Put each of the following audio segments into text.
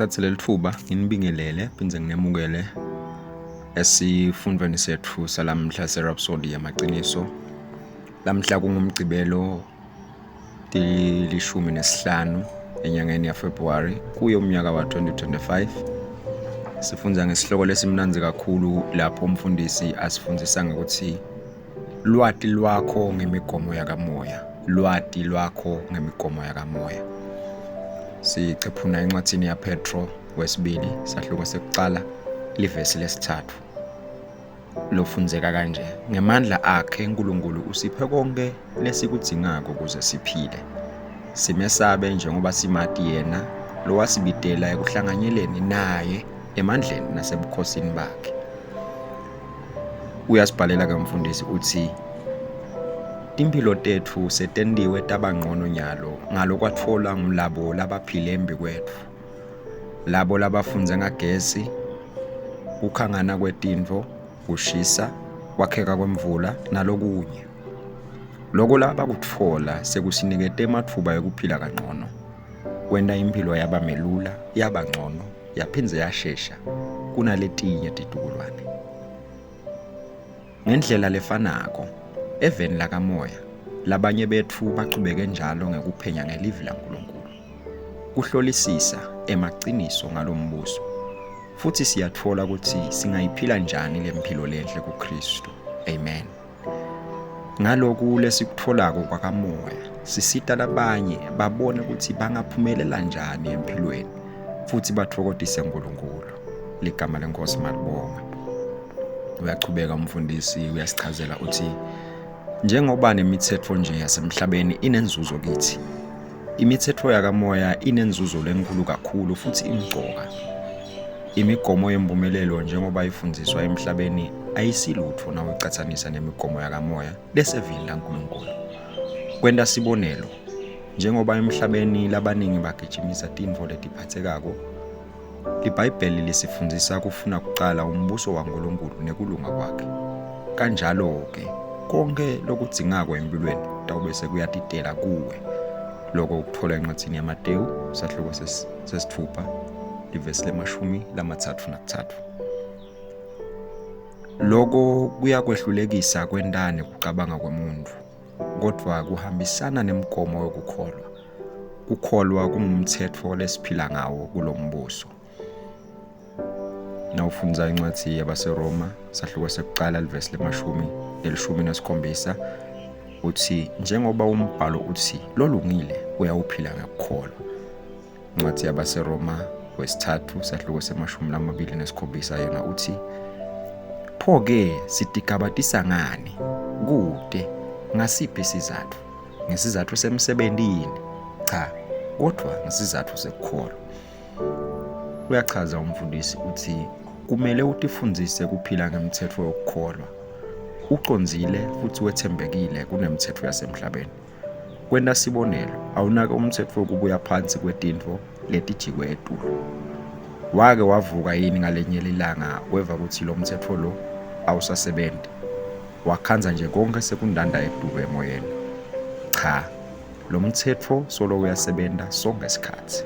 ngithathele lithuba nginibingelele phindze nginemukele esifundweni sethu salamhla serhapsody yamaqiniso. Lamhla kungumgcibelo 15 enyangeni yaFebruary kuyo umnyaka wa 2025. Sifundza ngesihloko lesimnanzi kakhulu lapho umfundisi asifundisa ngokuthi lwati lwakho ngemigomo yakamoya. Lwati lwakho ngemigomo yakamoya. Sicephuna encwadini yaPetro wesibili sahluko sekuqala livesi lesithathu. Lofundzeka kanje: ngemandla akhe uNkulunkulu usiphe konke lesikudzingako ukuze siphile. Simesabe njengoba simati yena lowasibitela ekuhlanganyeleni naye emandleni nasebukhosini bakhe. Uyasibhalela ke umfundisi uthi impilo tethu setendiwe tabangqono nyalo ngalokwatfola ngulabo labaphile embi kwetfu, labo labafunze ngagesi, kukhangana kwetintfo, kushisa, kwakheka kwemvula nalokunye. Loko labakutfola sekusinikete ematfuba ekuphila kangcono, kwenta impilo yaba melula, yaba ngcono, yaphindze yashesha kunaletinye titukulwane. Ngendlela lefanako eveni lakamoya labanye betfu bachubeke njalo ngekuphenya ngelivi laNkulunkulu, kuhlolisisa emaqiniso ngalombuso, futhi siyatfola ukuthi singayiphila njani lemphilo lenhle kuKristu. Amen. Ngaloku lesikutfolako kwakamoya sisita labanye babone ukuthi bangaphumelela njani empilweni futhi bathokozise uNkulunkulu. Ligama leNkosi malibonga. Uyachubeka umfundisi uyasichazela uthi njengoba nemithetho nje yasemhlabeni inenzuzo kithi, imithetho yakamoya inenzuzo lenkulu kakhulu futhi imqoka. Imigomo yempumelelo njengoba ifundziswa emhlabeni ayisilutho nawucathanisa nemigomo yakamoya lesevini laNkulunkulu. Kwenta sibonelo, njengoba emhlabeni labaningi bagijimisa tintfo letiphatsekako, iBhayibheli lisifundzisa kufuna kucala umbuso waNkulunkulu nekulunga kwakhe. Kanjalo-ke konke lokudzingako empilweni tawube sekuyatitela kuwe. Loko ukutfola encwadzini yaMateyu sahluko sesithupha livesi le-33. Loko kuyakwehlulekisa kwentane kucabanga kwemuntfu, kodvwa kuhambisana nemigomo yokukholwa. Kukholwa kungumtsetfo lesiphila ngawo kulombuso. Nawufundza incwadzi yabaseRoma sahluko sekuqala livesi le-17 uthi njengoba umbhalo uthi lolungile uyawuphila ngekukholwa. Incwadzi yabaseRoma wesithathu sahluko se-27 yena uthi pho-ke sitigabatisa ngani kude ngasiphi isizathu? Ngesizathu semsebenti yini? Cha, kodwa ngesizathu sekukholwa. Uyachaza umfundisi uthi kumele utifundzise kuphila ngemtsetfo yokukholwa, ucondzile futhi wethembekile kunemtsetfo yasemhlabeni. Kwenta sibonelo, awunake umtsetfo wokubuya phansi kwetintfo letijikwe etulo. Wake wavuka yini ngalenye lilanga weva kutsi lo mtsetfo lo awusasebenti? Wakhanza nje konke sekundanda eduku emoyeni? Cha, lo mtsetfo solo uyasebenta sonke isikhatsi.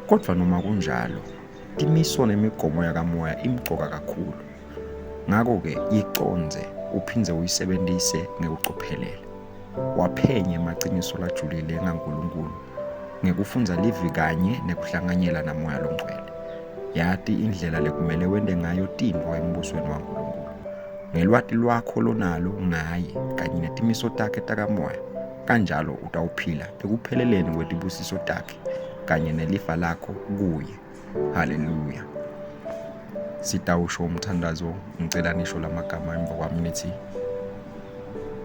Kodvwa noma kunjalo, timiso nemigomo yakamoya imqoka kakhulu. Ngako-ke yiconze uphindze uyisebentise ngekucophelela. Waphenye emaciniso lajulile ngaNkulunkulu ngekufundza livi kanye nekuhlanganyela namoya longcwele. Yati indlela lekumele wente ngayo tintfo embusweni waNkulunkulu. Ngelwati lwakho lonalo ngaye kanye netimiso takhe takamoya, kanjalo utawuphila ekupheleleni kwetibusiso takhe kanye nelifa lakho kuye. Haleluya. Sitawusho umthandazo ngicela nisho lamagama emva kwami nithi: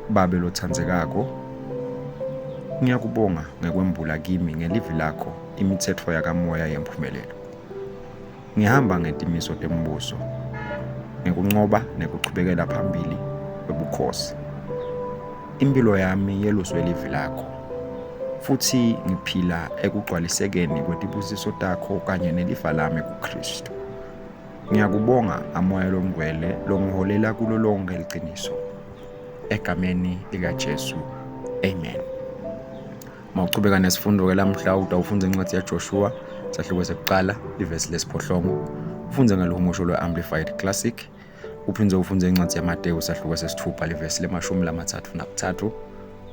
Babe lothandzekako, ngiyakubonga ngekwembula kimi ngelivi lakho imitsetfo yakamoya yemphumelelo. Ngihamba ngetimiso tembuso, ngekuncoba nekuchubekela phambili kwebukhosi. Impilo yami yeluswe livi lakho, futhi ngiphila ekugcwalisekeni kwetibusiso takho kanye nelifa lami kuKristu. Ngiyakubonga amoya longcwele longiholela kulo lonke iqiniso. Egameni likaJesu. Amen. Mawuchubeka nesifundo ke lamhla utawufundza incwadzi yaJoshua sahluko sekuqala ivesi lesiphohlongo, ufunde ngaluhumusho lwe-Amplified Classic, uphinde ufunde incwadi yaMateyu sahluko sesithupha livesi le-33,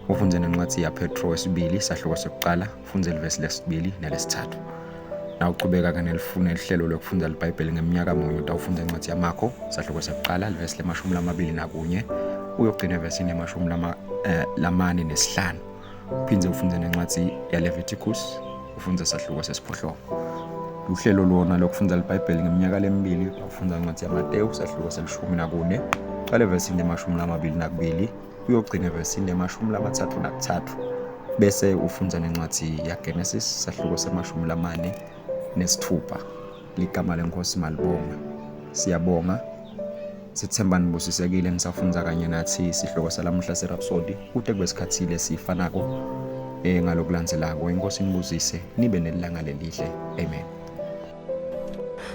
ufunde nencwadi yaPetro wesibili sahluko sekuqala, ufunde livesi lesibili nelesithathu. Na uqhubeka ke nelifuna ihlelo lokufunda iBhayibheli ngeminyaka munye utawufunda incwadi yaMarko sahluko sekuqala livesi le-21 uyogcina evesini le-45. Uphinde ufunde nencwadi yaLeviticus ufunde sahluko sesiphohlongo. Uhlelo lona lokufunda iBhayibheli ngeminyaka lemibili ufunda incwadi yaMateyu sahluko se-14 qale evesini le-22 uyogcina evesini le-33 bese ufunda nencwadi yaGenesis sahluko se-46. Ligama leNkosi malibonga. Siyabonga, sithemba nibusisekile nisafunda kanye nathi sihloko salamuhla seRhapsody kude kwesikhathi lesifanako ngalokulandzelako. Inkosi nibuzise nibe nelanga lelihle. Amen.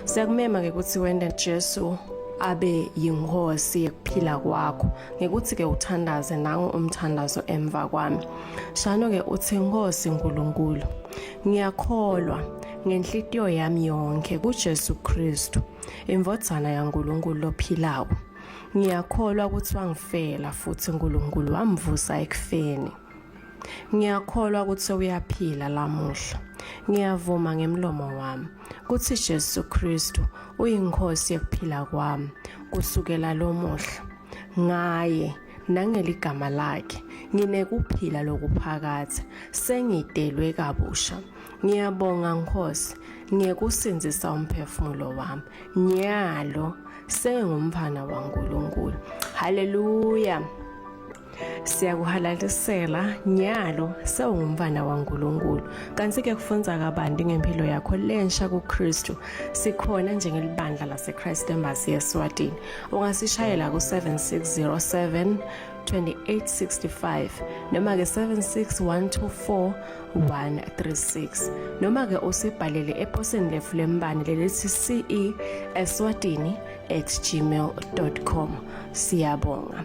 Siyakumema ukuthi wende Jesu abe yinkosi yekuphila kwakho, ngekuthi ke uthandaze nawo umthandazo emva kwami. Shano ke uthi Nkosi Nkulunkulu, ngiyakholwa ngenhliziyo yami yonke kuJesu Kristu, indodana yaNkulunkulu ophilayo. Ngiyakholwa ukuthi wangifela futhi uNkulunkulu wamvusa ekufeni. Ngiyakholwa ukuthi uyaphila lamuhla. Ngiyavuma ngemlomo wami ukuthi Jesu Kristu uyinkosi yokuphila kwami kusukela lomuhla. Ngaye nangeligama lakhe nginekuphila lokuphakatha, sengidelwe kabusha. Ngiyabonga Nkosi, ngiyekusinzisa umphefumulo wami. Nyalo sengumfana waNkulunkulu. Haleluya. Siyakuhalalisela nyalo sewungumfana waNkulunkulu. Kanti ke kufunza kabanti ngempilo yakho lensha kuKristu. Sikhona njengelibandla laseChrist Embassy eSwatini. Ungasishayela ku-7607 2865 noma ke 76124 noma ke usibhalele eposini lefu lembane lelithi ce@swatini@gmail.com. Siyabonga.